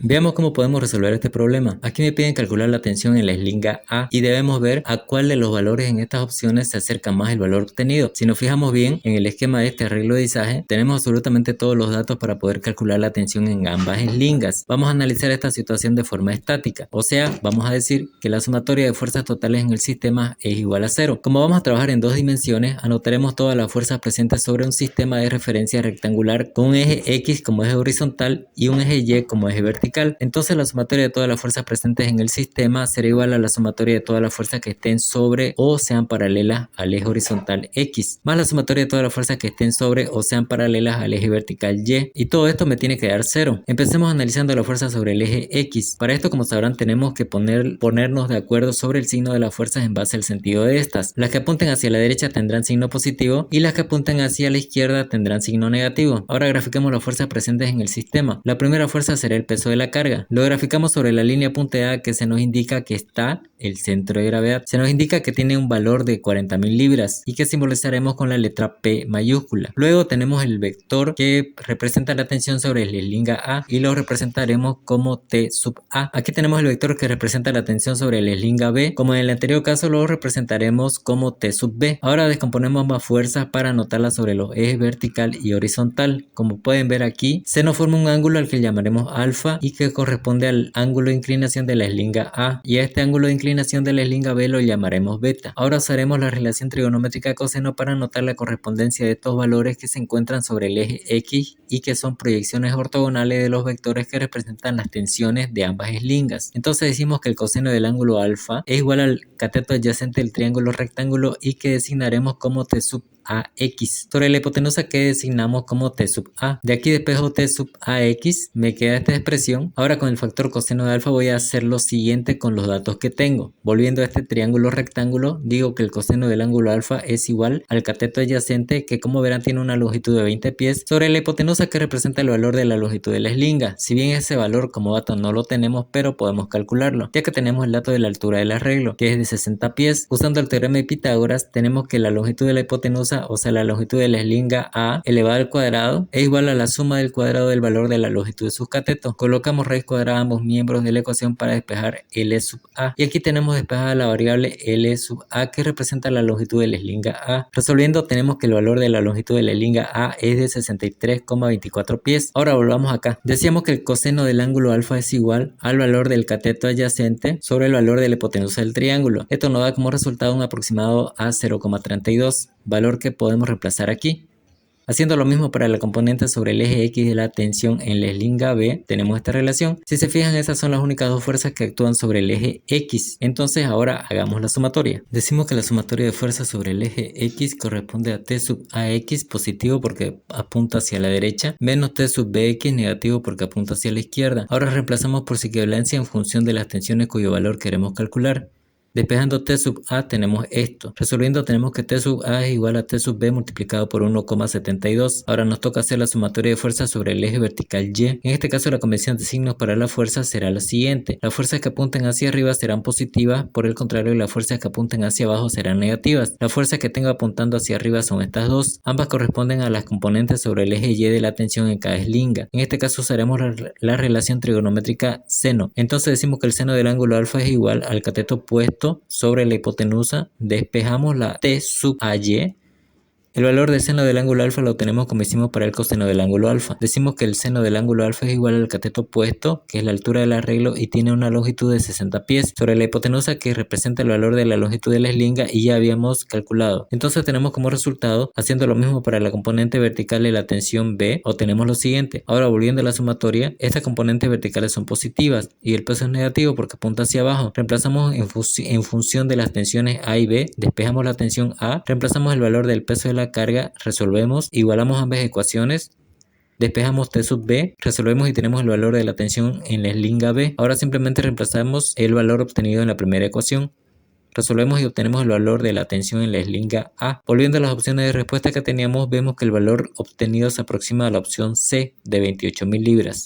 Veamos cómo podemos resolver este problema. Aquí me piden calcular la tensión en la eslinga A y debemos ver a cuál de los valores en estas opciones se acerca más el valor obtenido. Si nos fijamos bien en el esquema de este arreglo de izaje, tenemos absolutamente todos los datos para poder calcular la tensión en ambas eslingas. Vamos a analizar esta situación de forma estática, o sea, vamos a decir que la sumatoria de fuerzas totales en el sistema es igual a 0. Como vamos a trabajar en dos dimensiones, anotaremos todas las fuerzas presentes sobre un sistema de referencia rectangular con un eje X como eje horizontal y un eje Y como eje vertical. Entonces la sumatoria de todas las fuerzas presentes en el sistema será igual a la sumatoria de todas las fuerzas que estén sobre o sean paralelas al eje horizontal X, más la sumatoria de todas las fuerzas que estén sobre o sean paralelas al eje vertical Y. Y todo esto me tiene que dar 0. Empecemos analizando la fuerza sobre el eje X. Para esto, como sabrán, tenemos que ponernos de acuerdo sobre el signo de las fuerzas en base al sentido de estas. Las que apunten hacia la derecha tendrán signo positivo y las que apunten hacia la izquierda tendrán signo negativo. Ahora grafiquemos las fuerzas presentes en el sistema. La primera fuerza será el peso de la carga. Lo graficamos sobre la línea punteada que se nos indica que está el centro de gravedad. Se nos indica que tiene un valor de 40.000 libras y que simbolizaremos con la letra P mayúscula. Luego tenemos el vector que representa la tensión sobre la eslinga A y lo representaremos como T sub A. Aquí tenemos el vector que representa la tensión sobre la eslinga B. Como en el anterior caso lo representaremos como T sub B. Ahora descomponemos más fuerzas para anotarlas sobre los ejes vertical y horizontal. Como pueden ver aquí, se nos forma un ángulo al que llamaremos alfa y que corresponde al ángulo de inclinación de la eslinga A, y a este ángulo de inclinación de la eslinga B lo llamaremos beta. Ahora usaremos la relación trigonométrica coseno para anotar la correspondencia de estos valores que se encuentran sobre el eje X y que son proyecciones ortogonales de los vectores que representan las tensiones de ambas eslingas. Entonces decimos que el coseno del ángulo alfa es igual al cateto adyacente del triángulo rectángulo y que designaremos como T sub AX. Sobre la hipotenusa que designamos como T sub A. De aquí despejo T sub AX, me queda esta expresión. Ahora con el factor coseno de alfa voy a hacer lo siguiente con los datos que tengo. Volviendo a este triángulo rectángulo, digo que el coseno del ángulo alfa es igual al cateto adyacente, que como verán tiene una longitud de 20 pies, sobre la hipotenusa que representa el valor de la longitud de la eslinga. Si bien ese valor como dato no lo tenemos, pero podemos calcularlo, ya que tenemos el dato de la altura del arreglo, que es de 60 pies. Usando el teorema de Pitágoras, tenemos que la longitud de la hipotenusa, o sea la longitud de la eslinga A elevado al cuadrado, es igual a la suma del cuadrado del valor de la longitud de sus catetos. Colocamos raíz cuadrada a ambos miembros de la ecuación para despejar L sub A. Y aquí tenemos despejada la variable L sub A que representa la longitud de la eslinga A. Resolviendo tenemos que el valor de la longitud de la eslinga A es de 63,24 pies. Ahora volvamos acá. Decíamos que el coseno del ángulo alfa es igual al valor del cateto adyacente sobre el valor de la hipotenusa del triángulo. Esto nos da como resultado un aproximado a 0,32, valor que podemos reemplazar aquí. Haciendo lo mismo para la componente sobre el eje X de la tensión en la eslinga B, tenemos esta relación. Si se fijan, esas son las únicas dos fuerzas que actúan sobre el eje X. Entonces ahora hagamos la sumatoria. Decimos que la sumatoria de fuerzas sobre el eje X corresponde a T sub AX positivo porque apunta hacia la derecha, menos T sub BX negativo porque apunta hacia la izquierda. Ahora reemplazamos por su equivalencia en función de las tensiones cuyo valor queremos calcular. Despejando T sub A tenemos esto. Resolviendo tenemos que T sub A es igual a T sub B multiplicado por 1,72. Ahora nos toca hacer la sumatoria de fuerzas sobre el eje vertical Y. En este caso la convención de signos para la fuerza será la siguiente. Las fuerzas que apunten hacia arriba serán positivas, por el contrario las fuerzas que apunten hacia abajo serán negativas. Las fuerzas que tengo apuntando hacia arriba son estas dos. Ambas corresponden a las componentes sobre el eje Y de la tensión en cada eslinga. En este caso usaremos la relación trigonométrica seno. Entonces decimos que el seno del ángulo alfa es igual al cateto opuesto sobre la hipotenusa, despejamos la T sub AY. El valor del seno del ángulo alfa lo obtenemos como hicimos para el coseno del ángulo alfa. Decimos que el seno del ángulo alfa es igual al cateto opuesto, que es la altura del arreglo y tiene una longitud de 60 pies, sobre la hipotenusa que representa el valor de la longitud de la eslinga y ya habíamos calculado. Entonces tenemos como resultado, haciendo lo mismo para la componente vertical de la tensión B, obtenemos lo siguiente. Ahora volviendo a la sumatoria, estas componentes verticales son positivas y el peso es negativo porque apunta hacia abajo. Reemplazamos en función de las tensiones A y B, despejamos la tensión A, reemplazamos el valor del peso de la carga, resolvemos, igualamos ambas ecuaciones, despejamos T sub B, resolvemos y tenemos el valor de la tensión en la eslinga B. Ahora simplemente reemplazamos el valor obtenido en la primera ecuación. Resolvemos y obtenemos el valor de la tensión en la eslinga A. Volviendo a las opciones de respuesta que teníamos, vemos que el valor obtenido se aproxima a la opción C de 28.000 libras.